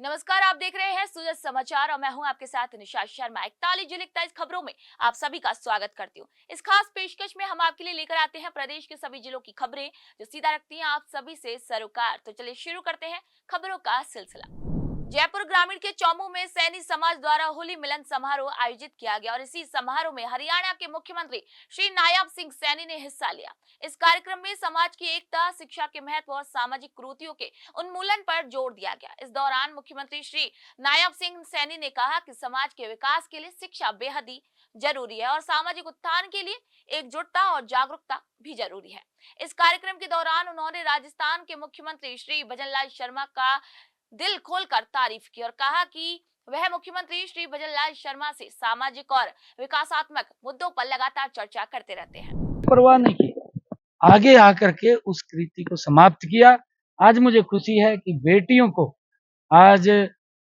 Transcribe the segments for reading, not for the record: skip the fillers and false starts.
नमस्कार, आप देख रहे हैं सूरज समाचार और मैं हूं आपके साथ निशा शर्मा। 41 जिले 41 खबरों में आप सभी का स्वागत करती हूं। इस खास पेशकश में हम आपके लिए लेकर आते हैं प्रदेश के सभी जिलों की खबरें जो सीधा रखती हैं आप सभी से सरोकार। तो चलिए शुरू करते हैं खबरों का सिलसिला। जयपुर ग्रामीण के चौमू में सैनी समाज द्वारा होली मिलन समारोह आयोजित किया गया और इसी समारोह में हरियाणा के मुख्यमंत्री श्री नायब सिंह सैनी ने हिस्सा लिया। इस कार्यक्रम में समाज की एकता, शिक्षा के महत्व और सामाजिक कुरीतियों के उन्मूलन पर जोर दिया गया। इस दौरान मुख्यमंत्री श्री नायब सिंह सैनी ने कहा कि समाज के विकास के लिए शिक्षा बेहद ही जरूरी है और सामाजिक उत्थान के लिए एकजुटता और जागरूकता भी जरूरी है। इस कार्यक्रम के दौरान उन्होंने राजस्थान के मुख्यमंत्री श्री भजनलाल शर्मा का दिल खोलकर तारीफ की और कहा कि वह मुख्यमंत्री श्री भजनलाल शर्मा से सामाजिक और विकासात्मक मुद्दों पर लगातार चर्चा करते रहते हैं। परवाह नहीं की, आगे आकर के उस कृति को समाप्त किया। आज मुझे खुशी है कि बेटियों को आज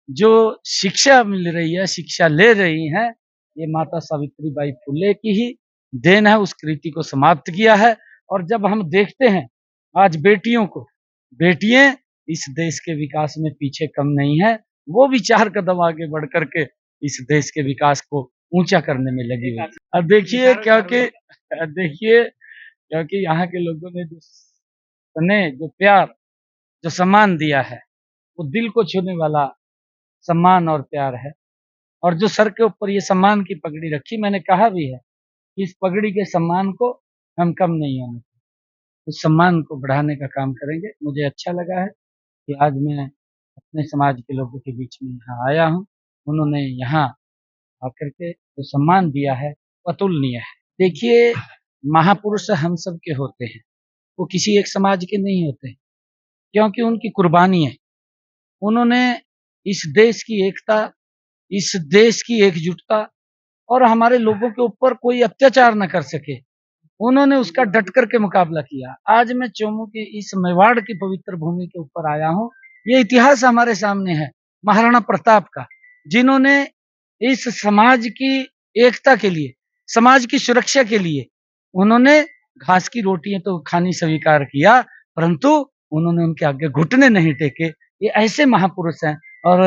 जो शिक्षा मिल रही है, शिक्षा ले रही हैं, ये माता सावित्रीबाई फुले की ही देन है। उस कृति को समाप्त किया है और जब हम देखते हैं आज बेटियों को, बेटियां इस देश के विकास में पीछे कम नहीं है, वो भी 4 कदम आगे बढ़ करके इस देश के विकास को ऊंचा करने में लगी हुई। अब देखिए क्योंकि यहाँ के लोगों ने जो स्नेह, जो प्यार, जो सम्मान दिया है, वो दिल को छूने वाला सम्मान और प्यार है। और जो सर के ऊपर ये सम्मान की पगड़ी रखी, मैंने कहा भी है कि इस पगड़ी के सम्मान को हम कम नहीं होने देंगे, उस सम्मान को बढ़ाने का काम करेंगे। मुझे अच्छा लगा है कि आज मैं अपने समाज के लोगों के बीच में यहाँ आया हूँ। उन्होंने यहाँ आकर के जो सम्मान दिया है वो अतुलनीय है। देखिए, महापुरुष हम सब के होते हैं, वो किसी एक समाज के नहीं होते हैं, क्योंकि उनकी कुर्बानी है। उन्होंने इस देश की एकता, इस देश की एकजुटता और हमारे लोगों के ऊपर कोई अत्याचार न कर सके, उन्होंने उसका डट करके मुकाबला किया। आज मैं चोमू की इस मेवाड़ की पवित्र भूमि के ऊपर आया हूँ। ये इतिहास हमारे सामने है महाराणा प्रताप का, जिन्होंने इस समाज की एकता के लिए, समाज की सुरक्षा के लिए उन्होंने घास की रोटियां तो खानी स्वीकार किया, परंतु उन्होंने उनके आगे घुटने नहीं टेके। ये ऐसे महापुरुष हैं और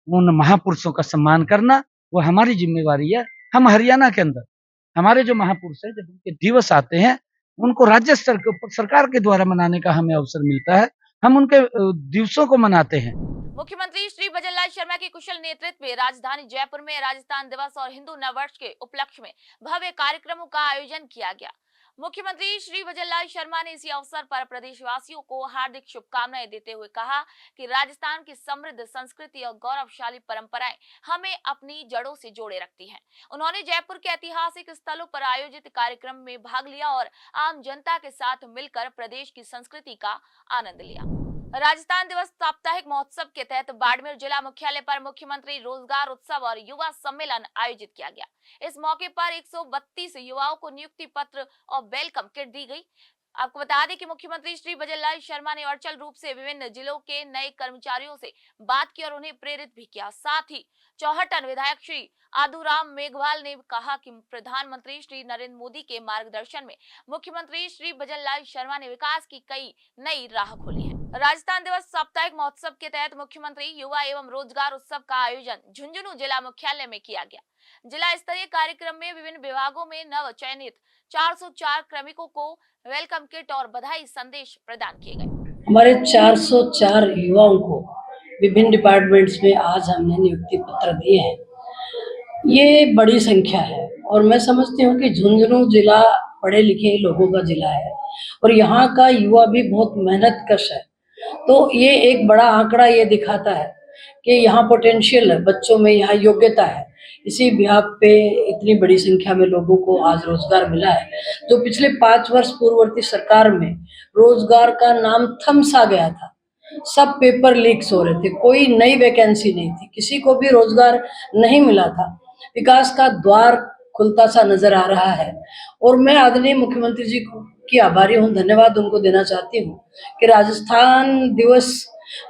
उन महापुरुषों का सम्मान करना वो हमारी जिम्मेवारी है। हम हरियाणा के अंदर हमारे जो महापुरुष हैं, जब उनके दिवस आते हैं, उनको राज्य स्तर के ऊपर सरकार के द्वारा मनाने का हमें अवसर मिलता है, हम उनके दिवसों को मनाते हैं। मुख्यमंत्री श्री भजनलाल शर्मा के कुशल नेतृत्व में राजधानी जयपुर में राजस्थान दिवस और हिंदू नववर्ष के उपलक्ष्य में भव्य कार्यक्रमों का आयोजन किया गया। मुख्यमंत्री श्री भजनलाल शर्मा ने इसी अवसर पर प्रदेशवासियों को हार्दिक शुभकामनाएं देते हुए कहा कि राजस्थान की समृद्ध संस्कृति और गौरवशाली परंपराएं हमें अपनी जड़ों से जोड़े रखती हैं। उन्होंने जयपुर के ऐतिहासिक स्थलों पर आयोजित कार्यक्रम में भाग लिया और आम जनता के साथ मिलकर प्रदेश की संस्कृति का आनंद लिया। राजस्थान दिवस साप्ताहिक महोत्सव के तहत बाड़मेर जिला मुख्यालय पर मुख्यमंत्री रोजगार उत्सव और युवा सम्मेलन आयोजित किया गया। इस मौके पर 132 युवाओं को नियुक्ति पत्र और वेलकम किट दी गई। आपको बता दें कि मुख्यमंत्री श्री भजनलाल शर्मा ने वर्चुअल रूप से विभिन्न जिलों के नए कर्मचारियों से बात की और उन्हें प्रेरित भी किया। साथ ही चौहटन विधायक श्री आदूराम मेघवाल ने कहा कि प्रधानमंत्री श्री नरेंद्र मोदी के मार्गदर्शन में मुख्यमंत्री श्री भजनलाल शर्मा ने विकास की कई नई राह खोली है। राजस्थान दिवस साप्ताहिक महोत्सव के तहत मुख्यमंत्री युवा एवं रोजगार उत्सव का आयोजन झुंझुनू जिला मुख्यालय में किया गया। जिला स्तरीय कार्यक्रम में विभिन्न विभागों में नव चयनित 404 क्रमिकों को वेलकम किट और बधाई संदेश प्रदान किए गए। हमारे 404 युवाओं को विभिन्न डिपार्टमेंट्स में आज हमने नियुक्ति पत्र दिए हैं। ये बड़ी संख्या है और मैं समझती हूँ कि झुंझुनू जिला पढ़े लिखे लोगों का जिला है और यहाँ का युवा भी बहुत मेहनतकश है। तो ये एक बड़ा आंकड़ा ये दिखाता है कि यहाँ पोटेंशियल है, बच्चों में यहाँ योग्यता है। इसी बिहाफ पे इतनी बड़ी संख्या में लोगों को आज रोजगार मिला है। जो पिछले 5 वर्ष पूर्ववर्ती सरकार में रोजगार का नाम थम सा गया था, सब पेपर लीक्स हो रहे थे, कोई नई वैकेंसी नहीं थी, किसी को भी रोजगार नहीं मिला था। विकास का द्वार खुलता सा नजर आ रहा है और मैं आदरणीय मुख्यमंत्री जी की आभारी हूँ, धन्यवाद उनको देना चाहती हूँ कि राजस्थान दिवस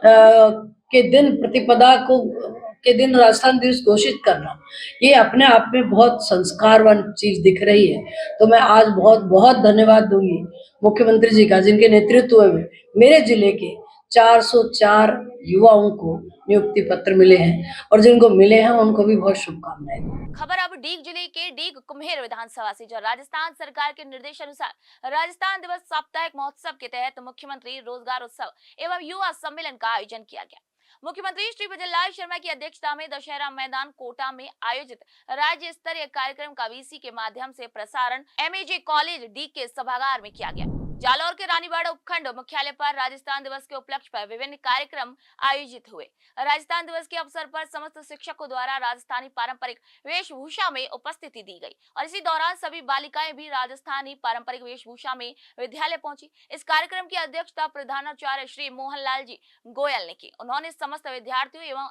के दिन प्रतिपदा के दिन राजस्थान दिवस घोषित करना, ये अपने आप में बहुत संस्कारवान चीज दिख रही है। तो मैं आज बहुत बहुत धन्यवाद दूंगी मुख्यमंत्री जी का, जिनके नेतृत्व में मेरे जिले के 404 युवाओं को नियुक्ति पत्र मिले हैं और जिनको मिले हैं उनको भी बहुत शुभकामनाएं। खबर अब डीग जिले के डीग कुम्हेर विधानसभा से, जो राजस्थान सरकार के निर्देश अनुसार राजस्थान दिवस साप्ताहिक महोत्सव के तहत मुख्यमंत्री रोजगार उत्सव एवं युवा सम्मेलन का आयोजन किया गया। मुख्यमंत्री श्री भजनलाल शर्मा की अध्यक्षता में दशहरा मैदान कोटा में आयोजित राज्य स्तरीय कार्यक्रम का वीसी के माध्यम से प्रसारण एमएजे कॉलेज डी के सभागार में किया गया। जालौर के रानीबाड़ा उपखंड मुख्यालय पर राजस्थान दिवस के उपलक्ष्य पर विभिन्न कार्यक्रम आयोजित हुए। राजस्थान दिवस के अवसर पर समस्त शिक्षकों द्वारा राजस्थानी पारंपरिक वेशभूषा में उपस्थिति दी गई और इसी दौरान सभी बालिकाएं भी राजस्थानी पारंपरिक वेशभूषा में विद्यालय पहुंची। इस कार्यक्रम की अध्यक्षता प्रधानाचार्य श्री मोहनलाल जी गोयल ने की। उन्होंने समस्त विद्यार्थियों एवं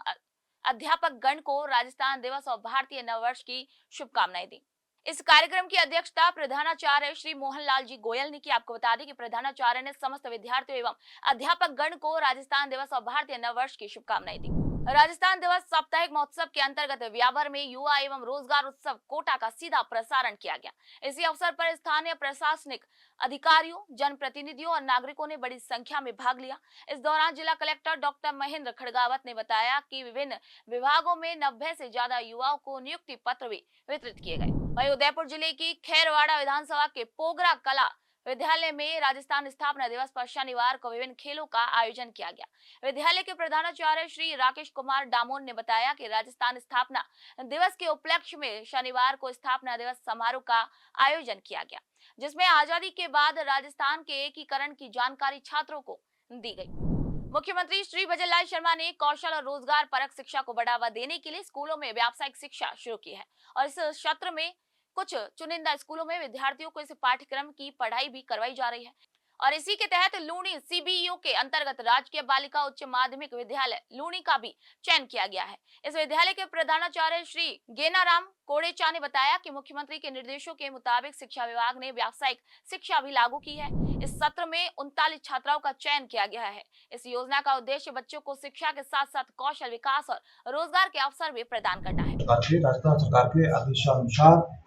अध्यापक गण को राजस्थान दिवस और भारतीय नववर्ष की शुभकामनाएं दी। इस कार्यक्रम की अध्यक्षता प्रधानाचार्य श्री मोहनलाल जी गोयल ने की। आपको बता दें कि प्रधानाचार्य ने समस्त विद्यार्थियों एवं अध्यापक गण को राजस्थान दिवस और भारतीय नववर्ष की शुभकामनाएं दी। राजस्थान दिवस साप्ताहिक महोत्सव के अंतर्गत व्यावर में युवा एवं रोजगार उत्सव कोटा का सीधा प्रसारण किया गया। इसी अवसर पर स्थानीय प्रशासनिक अधिकारियों, जनप्रतिनिधियों और नागरिकों ने बड़ी संख्या में भाग लिया। इस दौरान जिला कलेक्टर डॉक्टर महेंद्र खड़गावत ने बताया कि विभिन्न विभागों में 90 से ज्यादा युवाओं को नियुक्ति पत्र भी वितरित किए गए। वहीं उदयपुर जिले की खैरवाड़ा विधानसभा के पोगरा कला विद्यालय में राजस्थान स्थापना दिवस पर शनिवार को विभिन्न खेलों का आयोजन किया गया। विद्यालय के प्रधानाचार्य श्री राकेश कुमार डामोन ने बताया कि राजस्थान स्थापना दिवस के उपलक्ष्य में शनिवार को स्थापना दिवस समारोह का आयोजन किया गया, जिसमें आजादी के बाद राजस्थान के एकीकरण की जानकारी छात्रों को दी गई। मुख्यमंत्री श्री भजनलाल शर्मा ने कौशल और रोजगार परक शिक्षा को बढ़ावा देने के लिए स्कूलों में व्यावसायिक शिक्षा शुरू की है और इस सत्र में कुछ चुनिंदा स्कूलों में विद्यार्थियों को इस पाठ्यक्रम की पढ़ाई भी करवाई जा रही है और इसी के तहत लूणी सीबीईओ के अंतर्गत राजकीय बालिका उच्च माध्यमिक विद्यालय लूणी का भी चयन किया गया है। इस विद्यालय के प्रधानाचार्य श्री गेनाराम कोड़ेचा ने बताया कि मुख्यमंत्री के निर्देशों के मुताबिक शिक्षा विभाग ने व्यावसायिक शिक्षा भी लागू की है। इस सत्र में 39 छात्राओं का चयन किया गया है। इस योजना का उद्देश्य बच्चों को शिक्षा के साथ साथ कौशल विकास और रोजगार के अवसर भी प्रदान करना है। राजस्थान सरकार के आदेशानुसार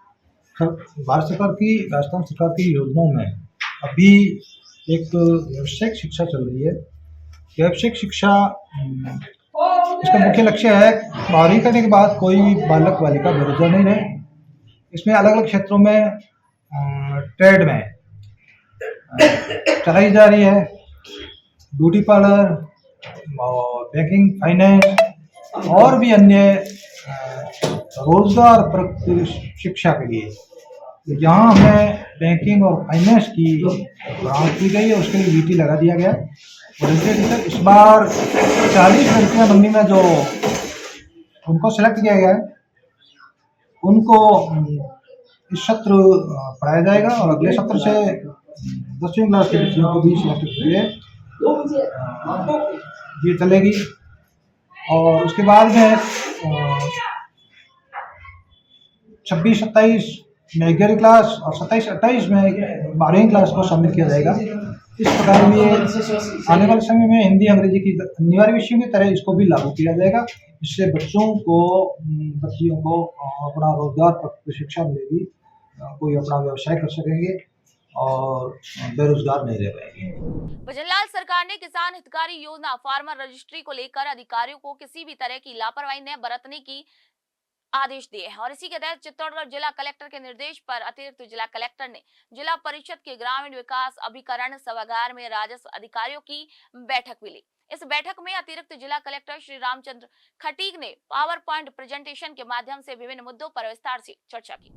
भारत सरकार की राजस्थान सरकार की योजनाओं में अभी एक व्यावसायिक शिक्षा चल रही है। व्यावसायिक शिक्षा इसका मुख्य लक्ष्य है 12वीं करने के बाद कोई भी बालक बालिका बेरोजगार नहीं रहे। इसमें अलग अलग क्षेत्रों में ट्रेड में चलाई जा रही है, ब्यूटी पार्लर और बैंकिंग, फाइनेंस और भी अन्य रोजगार परक शिक्षा के लिए यहाँ हमें बैंकिंग और फाइनेंस की ग्रांट की गई है, उसके लिए वीटी लगा दिया गया है। इस बार 40 लड़कियां मंडी में जो उनको सिलेक्ट किया गया है उनको इस सत्र पढ़ाया जाएगा और अगले सत्र से 10वीं क्लास के बच्चों को भी सिलेक्ट किए ये चलेगी। और उसके बाद में 26-27 में 11वीं क्लास और 27-28 में 12वीं क्लास को शामिल किया जाएगा। इस प्रकार भी आने वाले समय में हिंदी अंग्रेजी की अनिवार्य विषयों की तरह इसको भी लागू किया जाएगा। इससे बच्चियों को अपना रोजगार शिक्षा मिलेगी, कोई अपना व्यवसाय कर सकेंगे और बेरोजगार नहीं रह पाएंगे। भजनलाल सरकार ने किसान हितकारी योजना फार्मर रजिस्ट्री को लेकर अधिकारियों को किसी भी तरह की लापरवाही न बरतने की आदेश दिए हैं और इसी के तहत चित्तौड़गढ़ जिला कलेक्टर के निर्देश पर अतिरिक्त जिला कलेक्टर ने जिला परिषद के ग्रामीण विकास अभिकरण सभागार में राजस्व अधिकारियों की बैठक भी ली। इस बैठक में अतिरिक्त जिला कलेक्टर श्री रामचंद्र खटीक ने पावर पॉइंट प्रेजेंटेशन के माध्यम से विभिन्न मुद्दों पर विस्तार से चर्चा की।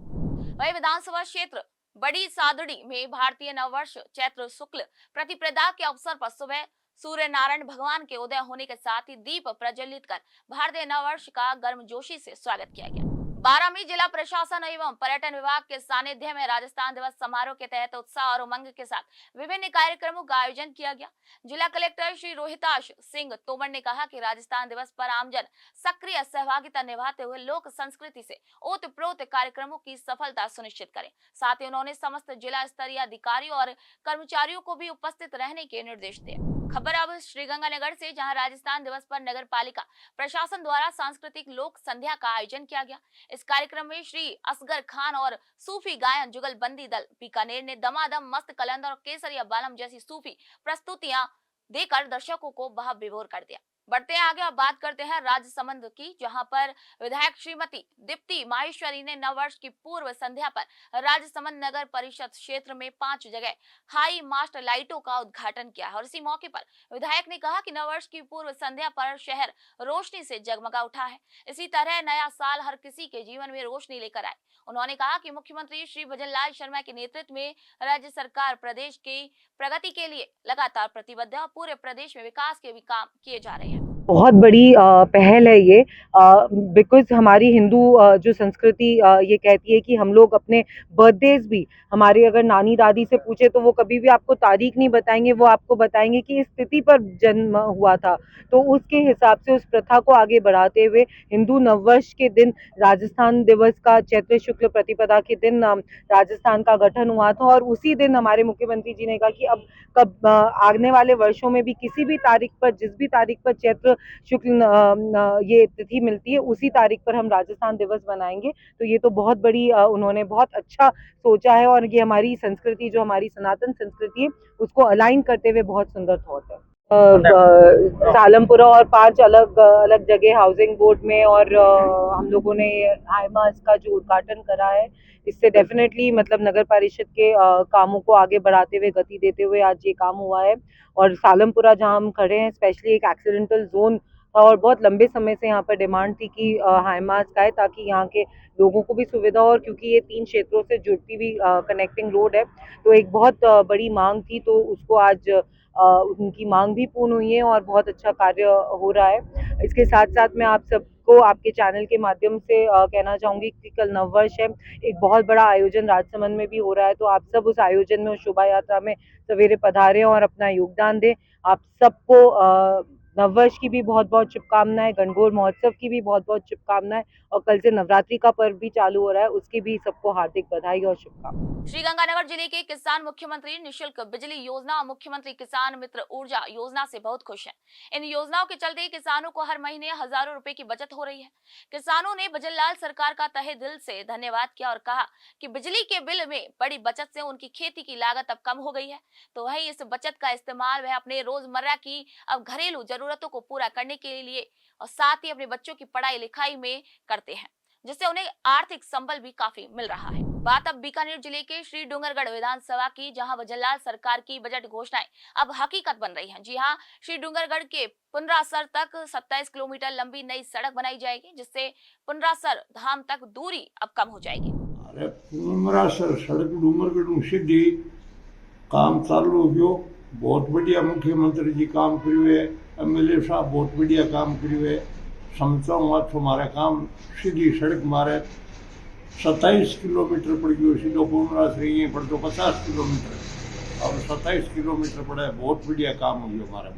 वही विधानसभा क्षेत्र बड़ी सादड़ी में भारतीय नववर्ष चैत्र शुक्ल प्रतिपदा के अवसर पर सुबह सूर्य नारायण भगवान के उदय होने के साथ ही दीप प्रज्वलित कर भारतीय नववर्ष का गर्मजोशी से स्वागत किया गया। 12 में जिला प्रशासन एवं पर्यटन विभाग के सानिध्य में राजस्थान दिवस समारोह के तहत उत्साह और उमंग के साथ विभिन्न कार्यक्रमों का आयोजन किया गया। जिला कलेक्टर श्री रोहिताश सिंह तोमर ने कहा कि राजस्थान दिवस पर आमजन सक्रिय सहभागिता निभाते हुए लोक संस्कृति से ओतप्रोत कार्यक्रमों की सफलता सुनिश्चित करें। साथ ही उन्होंने समस्त जिला स्तरीय अधिकारियों और कर्मचारियों को भी उपस्थित रहने के निर्देश दिए। खबर अब श्रीगंगानगर से, जहां राजस्थान दिवस पर नगर पालिका प्रशासन द्वारा सांस्कृतिक लोक संध्या का आयोजन किया गया। इस कार्यक्रम में श्री असगर खान और सूफी गायन जुगलबंदी दल बीकानेर ने दमादम मस्त कलंदर और केसरिया बालम जैसी सूफी प्रस्तुतियां देकर दर्शकों को बह विभोर कर दिया। बढ़ते हैं आगे और बात करते हैं राजसमंद की, जहां पर विधायक श्रीमती दीप्ति माहेश्वरी ने नववर्ष की पूर्व संध्या पर राजसमंद नगर परिषद क्षेत्र में 5 जगह हाई मास्ट लाइटों का उद्घाटन किया है। और इसी मौके पर विधायक ने कहा कि नववर्ष की पूर्व संध्या पर शहर रोशनी से जगमगा उठा है। इसी तरह नया साल हर किसी के जीवन में रोशनी लेकर आए। उन्होंने कहा कि मुख्यमंत्री श्री भजनलाल शर्मा के नेतृत्व में राज्य सरकार प्रदेश की प्रगति के लिए लगातार प्रतिबद्ध है और पूरे प्रदेश में विकास के भी काम किए जा रहे हैं। बहुत बड़ी पहल है ये, बिकॉज़ हमारी हिंदू जो संस्कृति ये कहती है कि हम लोग अपने बर्थडेज भी, हमारे अगर नानी दादी से पूछे तो वो कभी भी आपको तारीख नहीं बताएंगे, वो आपको बताएंगे कि इस तिथि पर जन्म हुआ था। तो उसके हिसाब से उस प्रथा को आगे बढ़ाते हुए हिंदू नववर्ष के दिन, राजस्थान दिवस का चैत्र शुक्ल प्रतिपदा के दिन राजस्थान का गठन हुआ था। और उसी दिन हमारे मुख्यमंत्री जी ने कहा कि अब आने वाले वर्षों में भी किसी भी तारीख पर, जिस भी तारीख पर चैत्र शुक्ल ये तिथि मिलती है, उसी तारीख पर हम राजस्थान दिवस मनाएंगे। तो ये तो बहुत बड़ी उन्होंने बहुत अच्छा सोचा है और ये हमारी संस्कृति, जो हमारी सनातन संस्कृति है, उसको अलाइन करते हुए बहुत सुंदर थॉट है। सालमपुरा और 5 अलग अलग जगह हाउसिंग बोर्ड में, और हम लोगों ने हाईमास का जो उद्घाटन करा है, इससे डेफिनेटली मतलब नगर परिषद के कामों को आगे बढ़ाते हुए, गति देते हुए आज ये काम हुआ है। और सालमपुरा जहां हम खड़े हैं, स्पेशली एक एक्सीडेंटल जोन था और बहुत लंबे समय से यहाँ पर डिमांड थी कि हाईमास का है, ताकि यहाँ के लोगों को भी सुविधा हो। और क्योंकि ये 3 क्षेत्रों से जुड़ती हुई कनेक्टिंग रोड है, तो एक बहुत बड़ी मांग थी, तो उसको आज उनकी मांग भी पूर्ण हुई है और बहुत अच्छा कार्य हो रहा है। इसके साथ साथ मैं आप सबको आपके चैनल के माध्यम से कहना चाहूँगी कि कल नववर्ष है, एक बहुत बड़ा आयोजन राजसमंद में भी हो रहा है, तो आप सब उस आयोजन में, उस शोभा यात्रा में सवेरे पधारें और अपना योगदान दें। आप सबको नववर्ष की भी बहुत बहुत शुभकामनाएं, गणगौर महोत्सव की भी बहुत बहुत शुभकामनाएं, और कल से नवरात्रि का पर्व भी चालू हो रहा है, उसकी भी सबको हार्दिक बधाई और शुभकामनाएं। श्रीगंगानगर जिले के किसान मुख्यमंत्री निःशुल्क बिजली योजना और मुख्यमंत्री किसान मित्र ऊर्जा योजना से बहुत खुश हैं। इन योजनाओं के चलते किसानों को हर महीने हजारों रुपए की बचत हो रही है। किसानों ने भजनलाल सरकार का तहे दिल से धन्यवाद किया और कहा कि बिजली के बिल में बड़ी बचत से उनकी खेती की लागत अब कम हो गई है। तो वही इस बचत का इस्तेमाल वह अपने रोजमर्रा की अब घरेलू जरूरतों को पूरा करने के लिए और साथ ही अपने बच्चों की पढ़ाई लिखाई में करते हैं, जिससे उन्हें आर्थिक संबल भी काफी मिल रहा है। बात अब बीकानेर जिले के श्री डूंगरगढ़ विधानसभा की, जहां भजनलाल सरकार की बजट घोषणाएं अब हकीकत बन रही हैं। जी हां, श्री डूंगरगढ़ के पुनरासर तक 27 किलोमीटर लंबी नई सड़क बनाई जाएगी, जिससे पुनरासर धाम तक दूरी अब कम हो जाएगी। अरे पुनरासर सड़क डूंगरगढ़ सीधी काम चालू हो गयो, बहुत बढ़िया मुख्यमंत्री जी काम करियो है, एमएलए साहब बहुत बढ़िया काम करियो है। समझाऊँ आज हमारा काम सीधी सड़क मारे 27 किलोमीटर पड़ गयो, सीधो पुनरासर ये पड़ तो 50 किलोमीटर, अब 27 किलोमीटर पड़ा है, बहुत बढ़िया काम हो गया हमारा।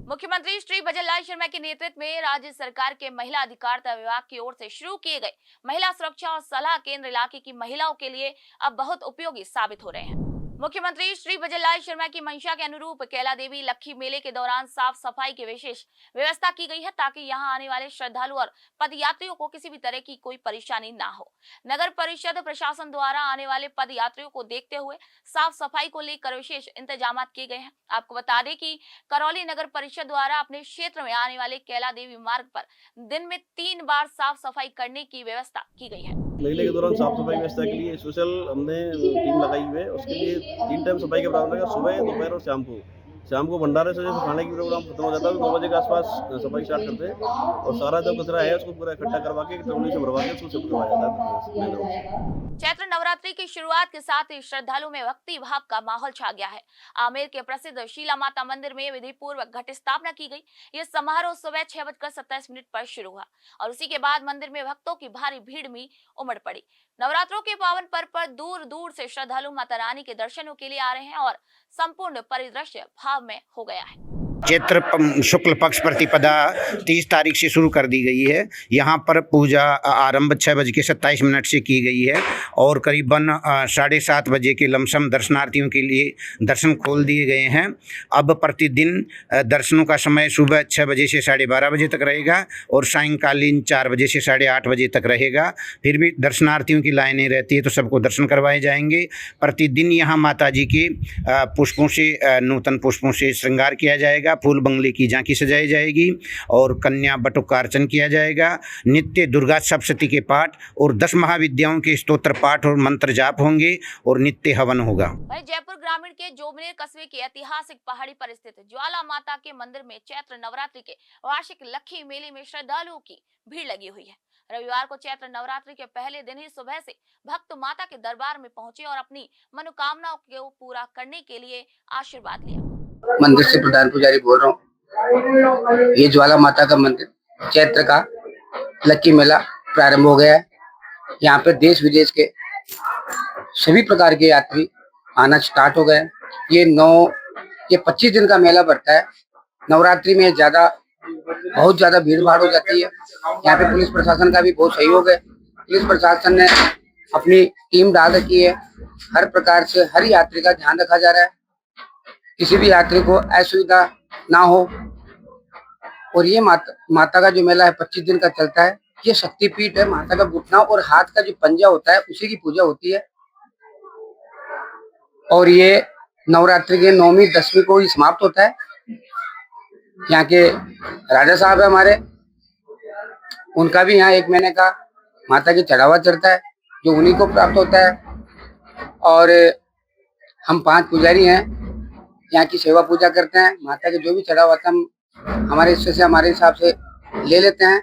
मुख्यमंत्री श्री भजनलाल शर्मा के नेतृत्व में राज्य सरकार के महिला अधिकारिता विभाग की ओर से शुरू किए गए महिला सुरक्षा और सलाह केंद्र इलाके की महिलाओं के लिए अब बहुत उपयोगी साबित हो रहे हैं। मुख्यमंत्री श्री भजनलाल शर्मा की मंशा के अनुरूप कैला देवी लक्खी मेले के दौरान साफ सफाई की विशेष व्यवस्था की गई है, ताकि यहां आने वाले श्रद्धालु और पदयात्रियों को किसी भी तरह की कोई परेशानी ना हो। नगर परिषद प्रशासन द्वारा आने वाले पदयात्रियों को देखते हुए साफ सफाई को लेकर विशेष इंतजाम किए गए हैं। आपको बता दें कि करौली नगर परिषद द्वारा अपने क्षेत्र में आने वाले कैला देवी मार्ग पर दिन में 3 बार साफ सफाई करने की व्यवस्था की गई है। मेले के दौरान साफ सफाई व्यवस्था के लिए स्पेशल हमने टीम लगाई हुई है। उसके लिए 3 टाइम सफाई का प्रावधान है, सुबह, दोपहर और शाम को भंडारे से जैसे खाने की प्रोग्राम खत्म हो जाता है तो 2 बजे के आसपास सफाई स्टार्ट करते हैं और सारा जो कचरा है उसको पूरा इकट्ठा करवा के ट्रॉली से भरवा के उसको शिफ्ट करवाया जाता है। चैत्र नवरात्रि की शुरुआत के साथ ही श्रद्धालुओं में भक्ति भाव का माहौल छा गया है। आमेर के प्रसिद्ध शीला माता मंदिर में विधि पूर्वक घट स्थापना की गई। यह समारोह सुबह 6:27 पर शुरू हुआ और उसी के बाद मंदिर में भक्तों की भारी भीड़ में उमड़ पड़ी। नवरात्रों के पावन पर्व पर दूर दूर से श्रद्धालु माता रानी के दर्शनों के लिए आ रहे हैं और संपूर्ण परिदृश्य भाव में हो गया है। चैत्र शुक्ल पक्ष प्रतिपदा 30 तारीख से शुरू कर दी गई है। यहाँ पर पूजा आरंभ 6:27 से की गई है और करीबन 7:30 बजे के लमसम दर्शनार्थियों के लिए दर्शन खोल दिए गए हैं। अब प्रतिदिन दर्शनों का समय सुबह 6 बजे से 12:30 बजे तक रहेगा और सायंकालीन 4 बजे से 8:30 बजे तक रहेगा। फिर भी दर्शनार्थियों की लाइनें रहती है तो सबको दर्शन करवाए जाएंगे। प्रतिदिन यहाँ माता जी के पुष्पों से, नूतन पुष्पों से श्रृंगार किया जाएगा। जाएगा, फूल बंगले की झांकी सजाई जाएगी और कन्या बटुक का अर्चन किया जाएगा। नित्य दुर्गा सप्तशती के पाठ और 10 महाविद्याओं के स्तोत्र पाठ और मंत्र जाप होंगे और नित्य हवन होगा। वहीं जयपुर ग्रामीण के जोबनेर कस्बे के ऐतिहासिक पहाड़ी पर स्थित ज्वाला माता के मंदिर में चैत्र नवरात्रि के वार्षिक लक्खी मेले में श्रद्धालुओं की भीड़ लगी हुई है। रविवार को चैत्र नवरात्रि के पहले दिन ही सुबह से भक्त माता के दरबार में पहुंचे और अपनी मनोकामनाओं को पूरा करने के लिए आशीर्वाद लिया। मंदिर से प्रधान पुजारी बोल रहा हूँ। ये ज्वाला माता का मंदिर चैत्र का लक्की मेला प्रारंभ हो गया है। यहाँ पे देश विदेश के सभी प्रकार के यात्री आना स्टार्ट हो गए। ये 25 दिन का मेला बढ़ता है। नवरात्रि में बहुत ज्यादा भीड़ भाड़ हो जाती है। यहाँ पे पुलिस प्रशासन का भी बहुत सहयोग है। पुलिस प्रशासन ने अपनी टीम डाल रखी है। हर प्रकार से हर यात्री का ध्यान रखा जा रहा है, किसी भी यात्री को असुविधा ना हो। और ये माता का जो मेला है 25 दिन का चलता है। ये शक्तिपीठ है। माता का घुटना और हाथ का जो पंजा होता है उसी की पूजा होती है। और ये नवरात्रि के 9वीं 10वीं को ही समाप्त होता है। यहाँ के राजा साहब है हमारे, उनका भी यहाँ 1 महीने का माता की चढ़ावा चढ़ता है जो उन्हीं को प्राप्त होता है। और हम 5 पुजारी हैं, यहाँ की सेवा पूजा करते हैं। माता के जो भी चढ़ावा होता है हम हमारे हिस्से से हमारे हिसाब से ले लेते हैं।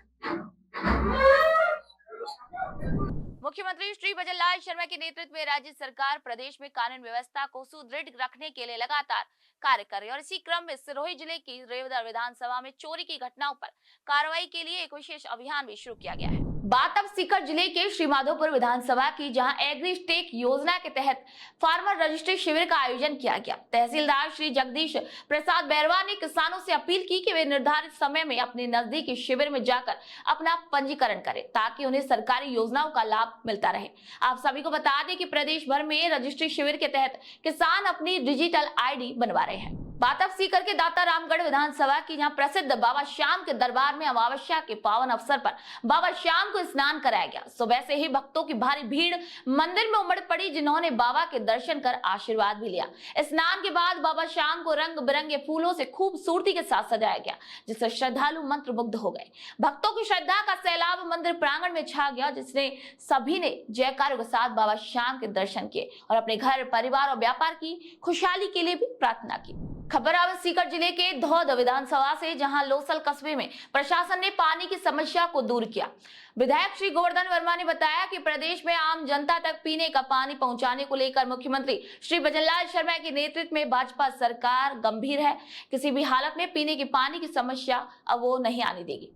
मुख्यमंत्री श्री भजनलाल शर्मा के नेतृत्व में राज्य सरकार प्रदेश में कानून व्यवस्था को सुदृढ़ रखने के लिए लगातार कार्य कर रही है और इसी क्रम में सिरोही जिले की रेवदर विधानसभा में चोरी की घटनाओं पर कार्रवाई के लिए एक विशेष अभियान भी शुरू किया गया है। बात अब सीकर जिले के श्रीमाधोपुर विधानसभा की, जहां एग्रीस्टेक योजना के तहत फार्मर रजिस्ट्री शिविर का आयोजन किया गया। तहसीलदार श्री जगदीश प्रसाद बैरवा ने किसानों से अपील की कि वे निर्धारित समय में अपने नजदीकी शिविर में जाकर अपना पंजीकरण करें ताकि उन्हें सरकारी योजनाओं का लाभ मिलता रहे। आप सभी को बता दें कि प्रदेश भर में रजिस्ट्री शिविर के तहत किसान अपनी डिजिटल ID बनवा रहे हैं। बात अब सीकर के दाता रामगढ़ विधानसभा की, जहां प्रसिद्ध बाबा श्याम के दरबार में अमावस्या के पावन अवसर पर बाबा श्याम को स्नान कराया गया। सुबह से ही भक्तों की भारी भीड़ मंदिर में उमड़ पड़ी, जिन्होंने बाबा के दर्शन कर आशीर्वाद भी लिया। स्नान के बाद बाबा श्याम को रंग बिरंगे फूलों से खूबसूरती के साथ सजाया गया, जिससे श्रद्धालु मंत्रमुग्ध हो गए। भक्तों की श्रद्धा का सैलाब मंदिर प्रांगण में छा गया, जिसने सभी ने जयकारों के साथ बाबा श्याम के दर्शन किए और अपने घर, परिवार और व्यापार की खुशहाली के लिए भी प्रार्थना की। खबर अब सीकर जिले के धौद विधानसभा से, जहां लोसल कस्बे में प्रशासन ने पानी की समस्या को दूर किया। विधायक श्री गोवर्धन वर्मा ने बताया कि प्रदेश में आम जनता तक पीने का पानी पहुंचाने को लेकर मुख्यमंत्री श्री भजनलाल शर्मा के नेतृत्व में भाजपा सरकार गंभीर है। किसी भी हालत में पीने के पानी की समस्या अब वो नहीं आने देगी।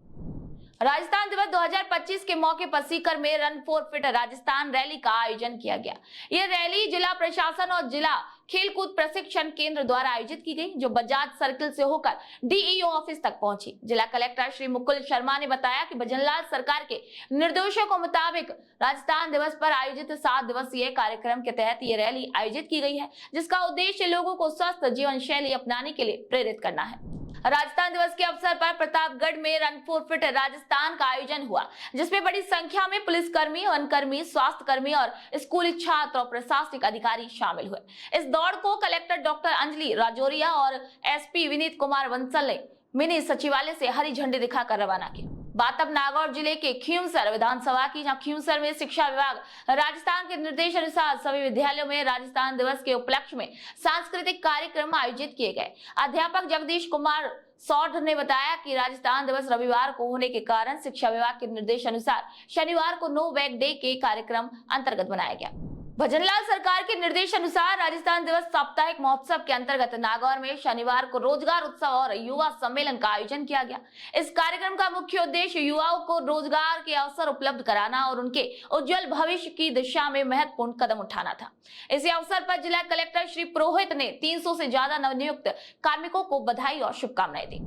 राजस्थान दिवस 2025 के मौके पर सीकर में run for fit Rajasthan rally का आयोजन किया गया। यह रैली जिला प्रशासन और जिला खेलकूद प्रशिक्षण केंद्र द्वारा आयोजित की गई, जो बजाज सर्किल से होकर DEO ऑफिस तक पहुंची। जिला कलेक्टर श्री मुकुल शर्मा ने बताया कि भजनलाल सरकार के निर्देशों के मुताबिक राजस्थान दिवस पर आयोजित 7 दिवसीय कार्यक्रम के तहत ये रैली आयोजित की गई है, जिसका उद्देश्य लोगों को स्वस्थ जीवन शैली अपनाने के लिए प्रेरित करना है। राजस्थान दिवस के अवसर पर प्रतापगढ़ में रन फॉर फिट राजस्थान का आयोजन हुआ, जिसमें बड़ी संख्या में पुलिसकर्मी, वनकर्मी, स्वास्थ्य कर्मी और स्कूली छात्र और प्रशासनिक अधिकारी शामिल हुए। इस दौड़ को कलेक्टर डॉक्टर अंजलि राजौरिया और SP विनीत कुमार बंसल ने मिनी सचिवालय से हरी झंडी दिखाकर रवाना किया। बात अब नागौर जिले के खींवसर विधानसभा की, जहां खींवसर में शिक्षा विभाग राजस्थान के निर्देश अनुसार सभी विद्यालयों में राजस्थान दिवस के उपलक्ष्य में सांस्कृतिक कार्यक्रम आयोजित किए गए। अध्यापक जगदीश कुमार सौठ ने बताया कि राजस्थान दिवस रविवार को होने के कारण शिक्षा विभाग के निर्देश अनुसार शनिवार को नो बैग डे के कार्यक्रम अंतर्गत बनाया गया। भजनलाल सरकार के निर्देश अनुसार राजस्थान दिवस साप्ताहिक महोत्सव के अंतर्गत नागौर में शनिवार को रोजगार उत्सव और युवा सम्मेलन का आयोजन किया गया। इस कार्यक्रम का मुख्य उद्देश्य युवाओं को रोजगार के अवसर उपलब्ध कराना और उनके उज्जवल भविष्य की दिशा में महत्वपूर्ण कदम उठाना था। इसी अवसर पर जिला कलेक्टर श्री पुरोहित ने 300 से ज्यादा नवनियुक्त कार्मिकों को बधाई और शुभकामनाएं दी।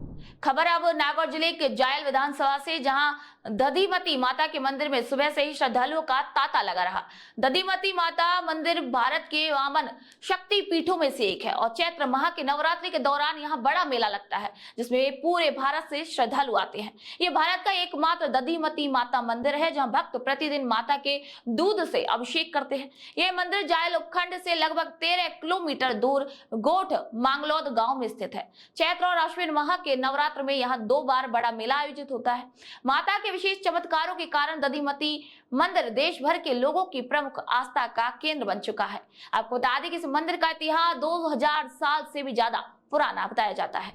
खबर अब नागौर जिले के जायल विधानसभा से, जहां दधिमती माता के मंदिर में सुबह से ही श्रद्धालुओं का तांता लगा रहा। दधिमती माता मंदिर भारत के वामन शक्ति पीठों में से एक है और चैत्र माह के नवरात्रि के दौरान यहाँ बड़ा मेला लगता है, जिसमें पूरे भारत से श्रद्धालु आते हैं। ये भारत का एकमात्र दधिमती माता मंदिर है जहाँ भक्त प्रतिदिन माता के दूध से अभिषेक करते हैं। यह मंदिर जायल उपखंड से लगभग 13 किलोमीटर दूर गोठ मांगलौद गाँव में स्थित है। चैत्र और अश्विन माह के नवरात्र में यहाँ 2 बार बड़ा मेला आयोजित होता है। माता के विशेष चमत्कारों के कारण दधिमती मंदिर देश भर के लोगों की प्रमुख आस्था का केंद्र बन चुका है। आपको बता दें कि इस मंदिर का इतिहास 2000 साल से भी ज्यादा पुराना बताया जाता है।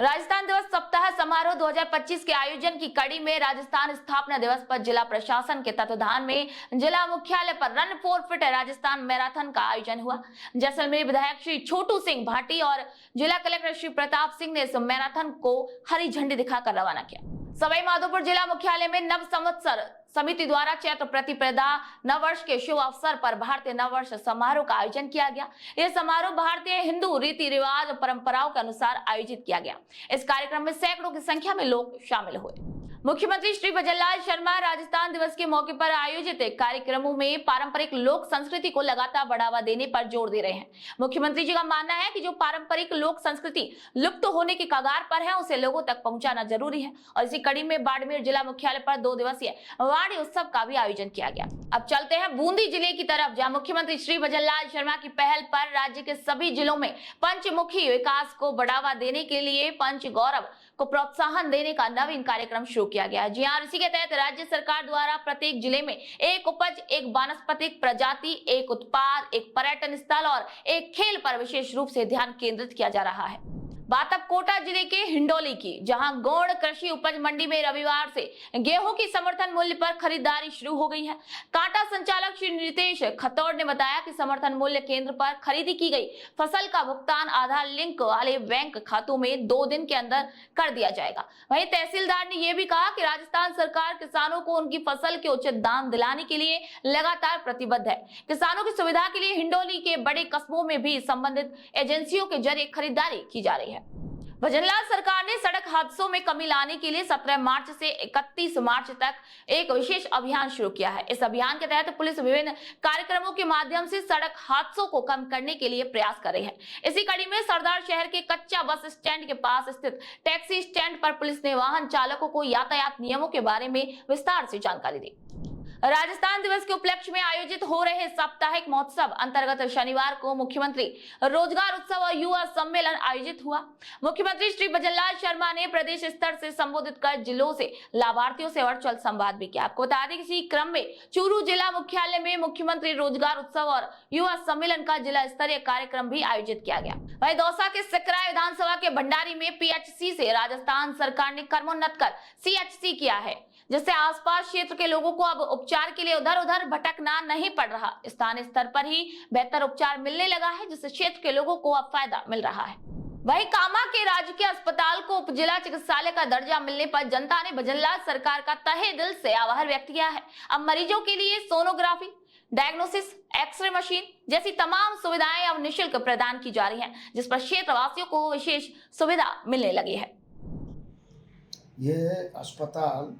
राजस्थान दिवस सप्ताह समारोह 2025 के आयोजन की कड़ी में राजस्थान स्थापना दिवस पर जिला प्रशासन के तत्वाधान में जिला मुख्यालय पर run for fit Rajasthan marathon का आयोजन हुआ। जैसलमेर विधायक श्री छोटू सिंह भाटी और जिला कलेक्टर श्री प्रताप सिंह ने इस मैराथन को हरी झंडी दिखाकर रवाना किया। सवाई माधोपुर जिला मुख्यालय में नव संवत्सर समिति द्वारा चैत्र प्रतिपदा नववर्ष के शुभ अवसर पर भारतीय नववर्ष समारोह का आयोजन किया गया। यह समारोह भारतीय हिंदू रीति रिवाज और परंपराओं के अनुसार आयोजित किया गया। इस कार्यक्रम में सैकड़ों की संख्या में लोग शामिल हुए। मुख्यमंत्री श्री भजनलाल शर्मा राजस्थान दिवस के मौके पर आयोजित कार्यक्रमों में पारंपरिक लोक संस्कृति को लगातार बढ़ावा देने पर जोर दे रहे हैं। मुख्यमंत्री जी का मानना है कि जो पारंपरिक लोक संस्कृति लुप्त होने के कगार पर है, उसे लोगों तक पहुंचाना जरूरी है और इसी कड़ी में बाड़मेर जिला मुख्यालय पर 2 दिवसीय वाणी उत्सव का भी आयोजन किया गया। अब चलते हैं बूंदी जिले की तरफ, जहाँ मुख्यमंत्री श्री भजनलाल शर्मा की पहल पर राज्य के सभी जिलों में पंचमुखी विकास को बढ़ावा देने के लिए पंच गौरव को प्रोत्साहन देने का नवीन कार्यक्रम शुरू किया गया है। जी हां, इसी के तहत राज्य सरकार द्वारा प्रत्येक जिले में एक उपज, एक वानस्पतिक प्रजाति, एक उत्पाद, एक पर्यटन स्थल और एक खेल पर विशेष रूप से ध्यान केंद्रित किया जा रहा है। बात अब कोटा जिले के हिंडोली की, जहां गौड़ कृषि उपज मंडी में रविवार से गेहूं की समर्थन मूल्य पर खरीदारी शुरू हो गई है। कांटा संचालक श्री नितेश खतौड़ ने बताया कि समर्थन मूल्य केंद्र पर खरीदी की गई फसल का भुगतान आधार लिंक वाले बैंक खातों में 2 दिन के अंदर कर दिया जाएगा। वहीं तहसीलदार ने यह भी कहा कि राजस्थान सरकार किसानों को उनकी फसल के उचित दाम दिलाने के लिए लगातार प्रतिबद्ध है। किसानों की सुविधा के लिए हिंडोली के बड़े कस्बों में भी संबंधित एजेंसियों के जरिए खरीदारी की जा रही है। भजनलाल सरकार ने सड़क हादसों में कमी लाने के लिए 17 मार्च से 31 मार्च तक एक विशेष अभियान शुरू किया है। इस अभियान के तहत पुलिस विभिन्न कार्यक्रमों के माध्यम से सड़क हादसों को कम करने के लिए प्रयास कर रही है। इसी कड़ी में सरदार शहर के कच्चा बस स्टैंड के पास स्थित टैक्सी स्टैंड पर पुलिस ने वाहन चालकों को यातायात नियमों के बारे में विस्तार से जानकारी दी। राजस्थान दिवस के उपलक्ष्य में आयोजित हो रहे साप्ताहिक महोत्सव अंतर्गत शनिवार को मुख्यमंत्री रोजगार उत्सव और युवा सम्मेलन आयोजित हुआ। मुख्यमंत्री श्री भजनलाल शर्मा ने प्रदेश स्तर से संबोधित कर जिलों से लाभार्थियों से वर्चुअल संवाद भी किया। आपको बता दें कि इसी क्रम में चूरू जिला मुख्यालय में मुख्यमंत्री रोजगार उत्सव और युवा सम्मेलन का जिला स्तरीय कार्यक्रम भी आयोजित किया गया। वहीं दौसा के सकराय विधानसभा के भंडारी में पीएचसी से राजस्थान सरकार ने क्रमोन्नत कर सीएचसी किया है, जिससे आसपास क्षेत्र के लोगों को अब उपचार के लिए उधर उधर भटकना नहीं पड़ रहा। स्थानीय स्तर पर ही बेहतर उपचार मिलने लगा है, जिससे क्षेत्र के लोगों को अब फायदा मिल रहा है। वहीं कामा के राजकीय अस्पताल को उप जिला चिकित्सालय का दर्जा मिलने पर जनता ने भजनलाल सरकार का तहे दिल से आभार व्यक्त किया है। अब मरीजों के लिए सोनोग्राफी, डायग्नोसिस, एक्सरे मशीन जैसी तमाम सुविधाएं अब निःशुल्क प्रदान की जा रही हैं, जिस पर क्षेत्रवासियों को विशेष सुविधा मिलने लगी है। यह अस्पताल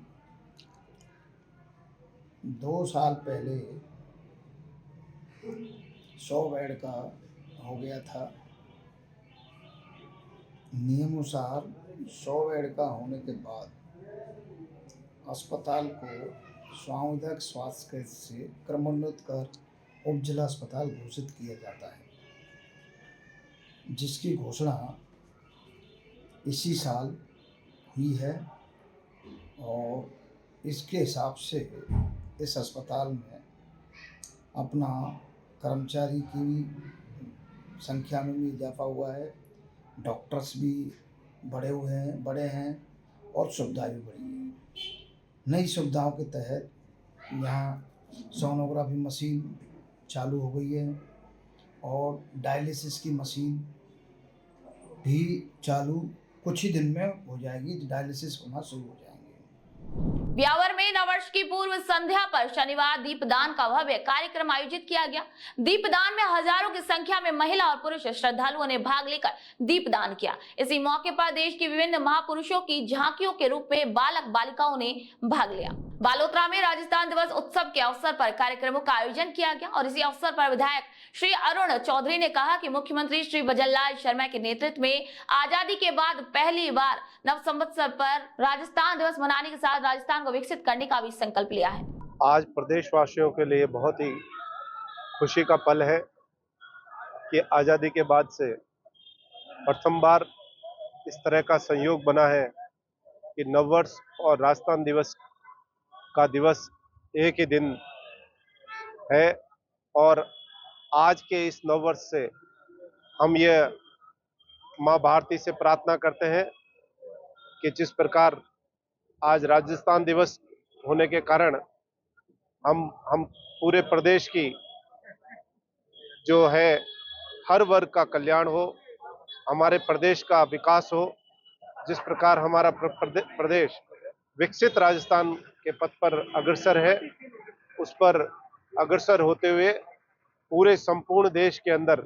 2 साल पहले 100 बेड का हो गया था। नियमानुसार 100 बेड का होने के बाद अस्पताल को सामुदायिक स्वास्थ्य केंद्र से क्रमोन्नत कर उप जिला अस्पताल घोषित किया जाता है, जिसकी घोषणा इसी साल हुई है और इसके हिसाब से इस अस्पताल में अपना कर्मचारी की संख्या में भी इजाफा हुआ है, डॉक्टर्स भी बड़े हैं और सुविधाएं भी बढ़ी हैं। नई सुविधाओं के तहत यहाँ सोनोग्राफी मशीन चालू हो गई है और डायलिसिस की मशीन भी चालू कुछ ही दिन में हो जाएगी। डायलिसिस होना शुरू हो जाएंगे। ब्यावर में नववर्ष वर्ष की पूर्व संध्या पर शनिवार दीपदान का भव्य कार्यक्रम आयोजित किया गया। दीपदान में हजारों की संख्या में महिला और पुरुष श्रद्धालुओं ने भाग लेकर दीपदान किया। इसी मौके पर देश के विभिन्न महापुरुषों की झांकियों के रूप में बालक बालिकाओं ने भाग लिया। बालोतरा में राजस्थान दिवस उत्सव के अवसर पर कार्यक्रमों का आयोजन किया गया और इसी अवसर पर विधायक श्री अरुण चौधरी ने कहा कि मुख्यमंत्री श्री भजनलाल शर्मा के नेतृत्व में आजादी के बाद पहली बार नव संवत्सर पर राजस्थान दिवस मनाने के साथ राजस्थान को विकसित करने का भी संकल्प लिया है। आज प्रदेशवासियों के लिए बहुत ही खुशी का पल है कि आजादी के बाद से प्रथम बार इस तरह का संयोग बना है कि नववर्ष और राजस्थान दिवस का दिवस एक ही दिन है। और आज के इस नववर्ष से हम ये माँ भारती से प्रार्थना करते हैं कि जिस प्रकार आज राजस्थान दिवस होने के कारण हम पूरे प्रदेश की जो है हर वर्ग का कल्याण हो, हमारे प्रदेश का विकास हो। जिस प्रकार हमारा प्रदेश विकसित राजस्थान के पथ पर अग्रसर है, उस पर अग्रसर होते हुए पूरे संपूर्ण देश के अंदर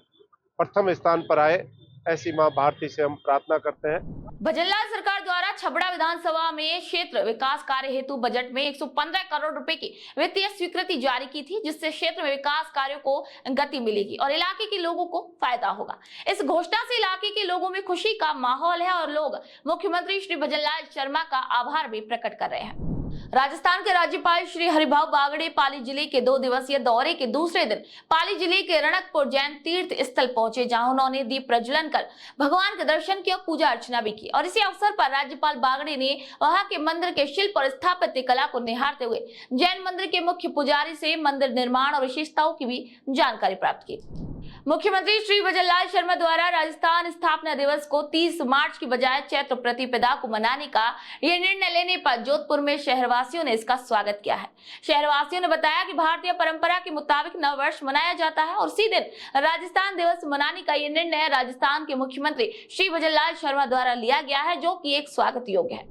प्रथम स्थान पर आए, ऐसी मां भारती से हम प्रार्थना करते हैं। भजनलाल सरकार द्वारा छबड़ा विधानसभा में क्षेत्र विकास कार्य हेतु बजट में 115 करोड़ रुपए की वित्तीय स्वीकृति जारी की थी, जिससे क्षेत्र में विकास कार्यों को गति मिलेगी और इलाके के लोगों को फायदा होगा। इस घोषणा से इलाके के लोगों में खुशी का माहौल है और लोग मुख्यमंत्री श्री भजनलाल शर्मा का आभार भी प्रकट कर रहे हैं। राजस्थान के राज्यपाल श्री हरिभाऊ बागड़े पाली जिले के 2 दिवसीय दौरे के दूसरे दिन पाली जिले के रणकपुर जैन तीर्थ स्थल पहुंचे, जहां उन्होंने दीप प्रज्वलन कर भगवान के दर्शन किया, पूजा अर्चना भी की और इसी अवसर पर राज्यपाल बागड़े ने वहां के मंदिर के शिल्प और स्थापत्य कला को निहारते हुए जैन मंदिर के मुख्य पुजारी से मंदिर निर्माण और विशेषताओं की भी जानकारी प्राप्त की। मुख्यमंत्री श्री भजनलाल शर्मा द्वारा राजस्थान स्थापना दिवस को 30 मार्च की बजाय चैत्र प्रतिपदा को मनाने का ये निर्णय लेने पर जोधपुर में शहरवासियों ने इसका स्वागत किया है। शहरवासियों ने बताया कि भारतीय परंपरा के मुताबिक नव वर्ष मनाया जाता है और उसी दिन राजस्थान दिवस मनाने का ये निर्णय राजस्थान के मुख्यमंत्री श्री भजनलाल शर्मा द्वारा लिया गया है, जो कि एक स्वागत योग्य है।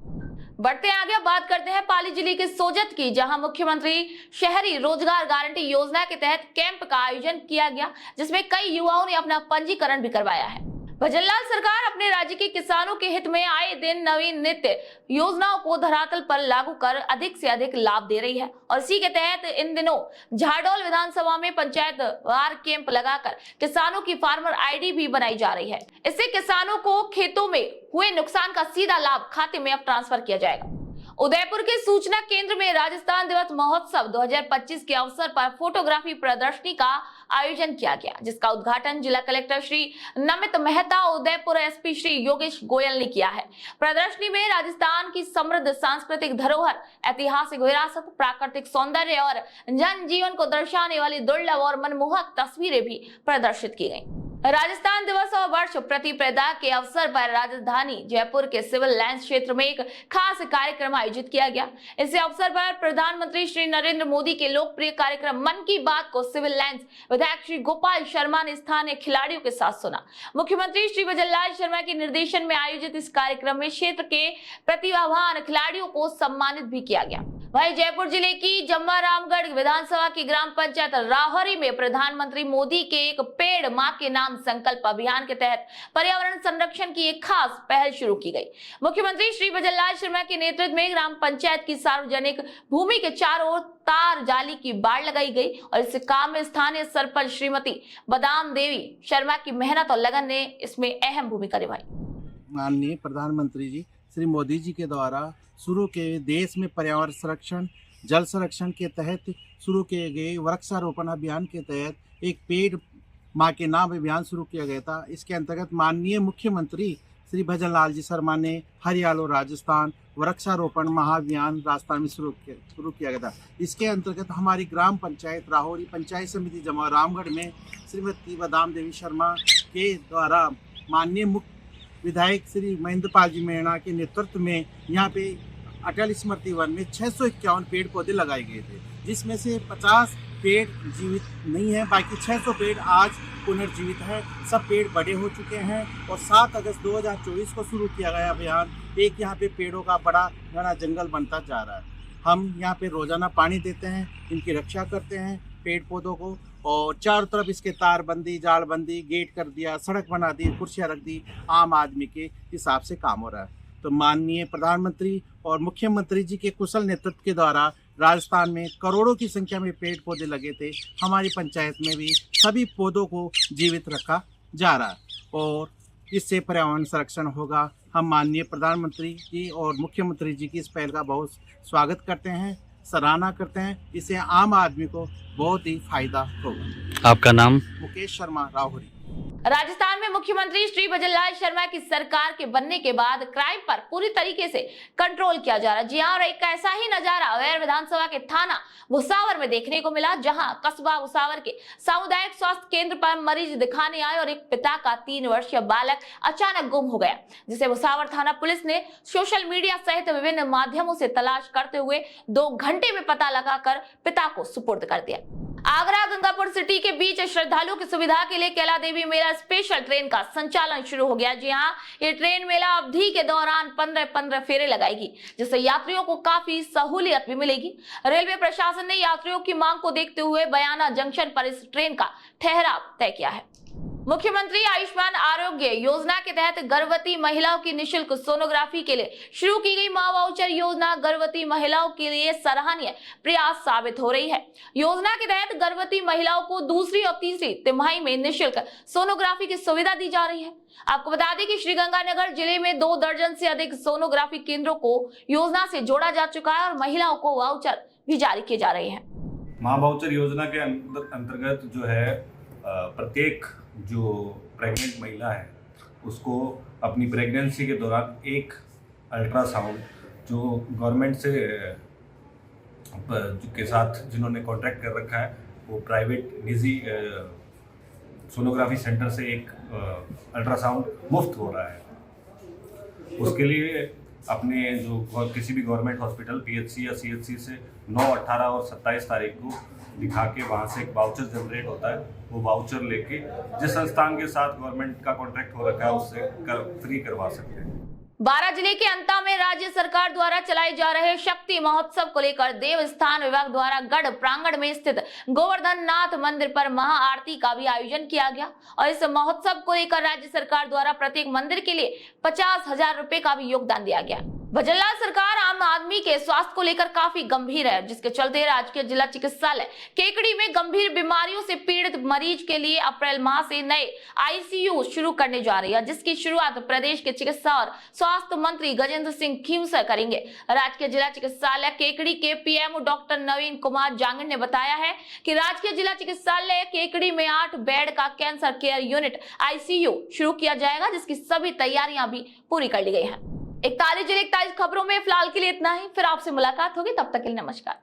बढ़ते आगे बात करते हैं पाली जिले के सोजत की, जहां मुख्यमंत्री शहरी रोजगार गारंटी योजना के तहत कैंप का आयोजन किया गया, जिसमें कई युवाओं ने अपना पंजीकरण भी करवाया है। भजनलाल सरकार अपने राज्य के किसानों के हित में आए दिन नवीन नित्य योजनाओं को धरातल पर लागू कर अधिक से अधिक लाभ दे रही है और इसी के तहत इन दिनों झाडोल विधानसभा में पंचायत वार कैंप लगाकर किसानों की फार्मर आईडी भी बनाई जा रही है। इससे किसानों को खेतों में हुए नुकसान का सीधा लाभ खाते में अब ट्रांसफर किया जाएगा। उदयपुर के सूचना केंद्र में राजस्थान दिवस महोत्सव 2025 के अवसर पर फोटोग्राफी प्रदर्शनी का आयोजन किया गया, जिसका उद्घाटन जिला कलेक्टर श्री नमित मेहता, उदयपुर एसपी श्री योगेश गोयल ने किया है। प्रदर्शनी में राजस्थान की समृद्ध सांस्कृतिक धरोहर, ऐतिहासिक विरासत, प्राकृतिक सौंदर्य और जनजीवन को दर्शाने वाली दुर्लभ और मनमोहक तस्वीरें भी प्रदर्शित की गयी। राजस्थान दिवस और वर्ष प्रतिपदा के अवसर पर राजधानी जयपुर के सिविल लाइंस क्षेत्र में एक खास कार्यक्रम आयोजित किया गया। इस अवसर पर प्रधानमंत्री श्री नरेंद्र मोदी के लोकप्रिय कार्यक्रम मन की बात को सिविल लाइंस विधायक श्री गोपाल शर्मा ने स्थानीय खिलाड़ियों के साथ सुना। मुख्यमंत्री श्री भजनलाल शर्मा के निर्देशन में आयोजित इस कार्यक्रम में क्षेत्र के प्रतिभावान खिलाड़ियों को सम्मानित भी किया गया। वहीं जयपुर जिले की जम्वारामगढ़ विधानसभा की ग्राम पंचायत राहौरी में प्रधानमंत्री मोदी के एक पेड़ मां के नाम संकल्प अभियान के तहत पर्यावरण संरक्षण की एक खास पहल शुरू की गई। मुख्यमंत्री श्री भजनलाल शर्मा के नेतृत्व में ग्राम पंचायत की सार्वजनिक भूमि के चारों ओर तार जाली की बाड़ लगाई गई और इस काम में स्थानीय सरपंच श्रीमती बदाम देवी शर्मा की मेहनत और लगन ने इसमें अहम भूमिका निभाई। माननीय प्रधानमंत्री जी श्री मोदी जी के द्वारा शुरू के देश में पर्यावरण संरक्षण, जल संरक्षण के तहत शुरू किए गए वृक्षारोपण अभियान के तहत एक पेड़ मां के नाम अभियान शुरू किया गया था। इसके अंतर्गत माननीय मुख्यमंत्री श्री भजनलाल जी शर्मा ने हरियाणा और राजस्थान वृक्षारोपण महाअभियान राजस्थान में शुरू किया गया था। इसके अंतर्गत हमारी ग्राम पंचायत राहौरी पंचायत समिति जम्वारामगढ़ में श्रीमती बदाम देवी शर्मा के द्वारा माननीय मुख्य विधायक श्री महेंद्र पाल जी मीणा के नेतृत्व में यहाँ पे अटल स्मृति वन में 651 पेड़ पौधे लगाए गए थे, जिसमें से 50 पेड़ जीवित नहीं है, बाकी 600 पेड़ आज पुनर्जीवित है। सब पेड़ बड़े हो चुके हैं और 7 अगस्त 2024 को शुरू किया गया अभियान। एक यहाँ पे पेड़ों का बड़ा घना जंगल बनता जा रहा है। हम यहाँ पे रोज़ाना पानी देते हैं, इनकी रक्षा करते हैं पेड़ पौधों को, और चारों तरफ इसके तारबंदी, जालबंदी, गेट कर दिया, सड़क बना दी, कुर्सियाँ रख दी। आम आदमी के हिसाब से काम हो रहा है। तो माननीय प्रधानमंत्री और मुख्यमंत्री जी के कुशल नेतृत्व के द्वारा राजस्थान में करोड़ों की संख्या में पेड़ पौधे लगे थे। हमारी पंचायत में भी सभी पौधों को जीवित रखा जा रहा है और इससे पर्यावरण संरक्षण होगा। हम माननीय प्रधानमंत्री जी और मुख्यमंत्री जी की इस पहल का बहुत स्वागत करते हैं, सराहना करते हैं। इससे आम आदमी को बहुत ही फायदा होगा। आपका नाम? मुकेश शर्मा, राहुरी। राजस्थान में मुख्यमंत्री श्री भजनलाल शर्मा की सरकार के बनने के बाद क्राइम पर पूरी तरीके से कंट्रोल किया जा रहा है। जी हां, और एक ऐसा ही नजारा अवेर विधानसभा के थाना भुसावर में देखने को मिला, जहां कस्बा भुसावर के सामुदायिक स्वास्थ्य केंद्र पर मरीज दिखाने आए और एक पिता का 3 वर्षीय बालक अचानक गुम हो गया, जिसे भुसावर थाना पुलिस ने सोशल मीडिया सहित विभिन्न माध्यमों से तलाश करते हुए 2 घंटे में पता लगाकर पिता को सुपुर्द कर दिया। आगरा गंगापुर सिटी के बीच श्रद्धालुओं की सुविधा के लिए कैला देवी मेला स्पेशल ट्रेन का संचालन शुरू हो गया। जी हां, ये ट्रेन मेला अवधि के दौरान 15 फेरे लगाएगी, जिससे यात्रियों को काफी सहूलियत भी मिलेगी। रेलवे प्रशासन ने यात्रियों की मांग को देखते हुए बयाना जंक्शन पर इस ट्रेन का ठहराव तय किया है। मुख्यमंत्री आयुष्मान आरोग्य योजना के तहत गर्भवती महिलाओं की निःशुल्क सोनोग्राफी के लिए शुरू की गई मां वाउचर योजना गर्भवती महिलाओं के लिए सराहनीय प्रयास साबित हो रही है। योजना के तहत गर्भवती महिलाओं को दूसरी और तीसरी तिमाही में निःशुल्क सोनोग्राफी की सुविधा दी जा रही है। आपको बता दें कि श्रीगंगानगर जिले में 2 दर्जन से अधिक सोनोग्राफी केंद्रों को योजना से जोड़ा जा चुका है और महिलाओं को वाउचर भी जारी किए जा रहे हैं। मां वाउचर योजना के अंतर्गत जो है प्रत्येक जो प्रेग्नेंट महिला है उसको अपनी प्रेगनेंसी के दौरान एक अल्ट्रासाउंड जो गवर्नमेंट से के साथ जिन्होंने कॉन्ट्रैक्ट कर रखा है, वो प्राइवेट निजी सोनोग्राफी सेंटर से एक अल्ट्रासाउंड मुफ्त हो रहा है। उसके लिए अपने जो किसी भी गवर्नमेंट हॉस्पिटल, पीएचसी या सीएचसी से 9, 18 और 27 तारीख को दिखा के वहाँ से एक वाउचर जनरेट होता है। वो वाउचर लेके जिस संस्थान के साथ गवर्नमेंट का कॉन्ट्रैक्ट हो रखा है उससे फ्री करवा सकते हैं। 12 जिले के अंता में राज्य सरकार द्वारा चलाए जा रहे शक्ति महोत्सव को लेकर देवस्थान विभाग द्वारा गढ़ प्रांगण में स्थित गोवर्धन नाथ मंदिर पर महाआरती का भी आयोजन किया गया और इस महोत्सव को लेकर राज्य सरकार द्वारा प्रत्येक मंदिर के लिए 50,000 रुपए का भी योगदान दिया गया। भजनलाल सरकार आम आदमी के स्वास्थ्य को लेकर काफी गंभीर है, जिसके चलते राजकीय जिला चिकित्सालय केकड़ी में गंभीर बीमारियों से पीड़ित मरीज के लिए अप्रैल माह से नए आईसीयू शुरू करने जा रही है, जिसकी शुरुआत प्रदेश के चिकित्सा और स्वास्थ्य मंत्री गजेंद्र सिंह खीमसर करेंगे। राजकीय जिला चिकित्सालय केकड़ी के पीएमओ डॉक्टर नवीन कुमार जांगड़ ने बताया है कि राजकीय जिला चिकित्सालय केकड़ी में 8 बेड का कैंसर केयर यूनिट आईसीयू शुरू किया जाएगा, जिसकी सभी तैयारियां भी पूरी कर ली गई हैं। 41 जिले 41 खबरों में फिलहाल के लिए इतना ही। फिर आपसे मुलाकात होगी, तब तक के लिए नमस्कार।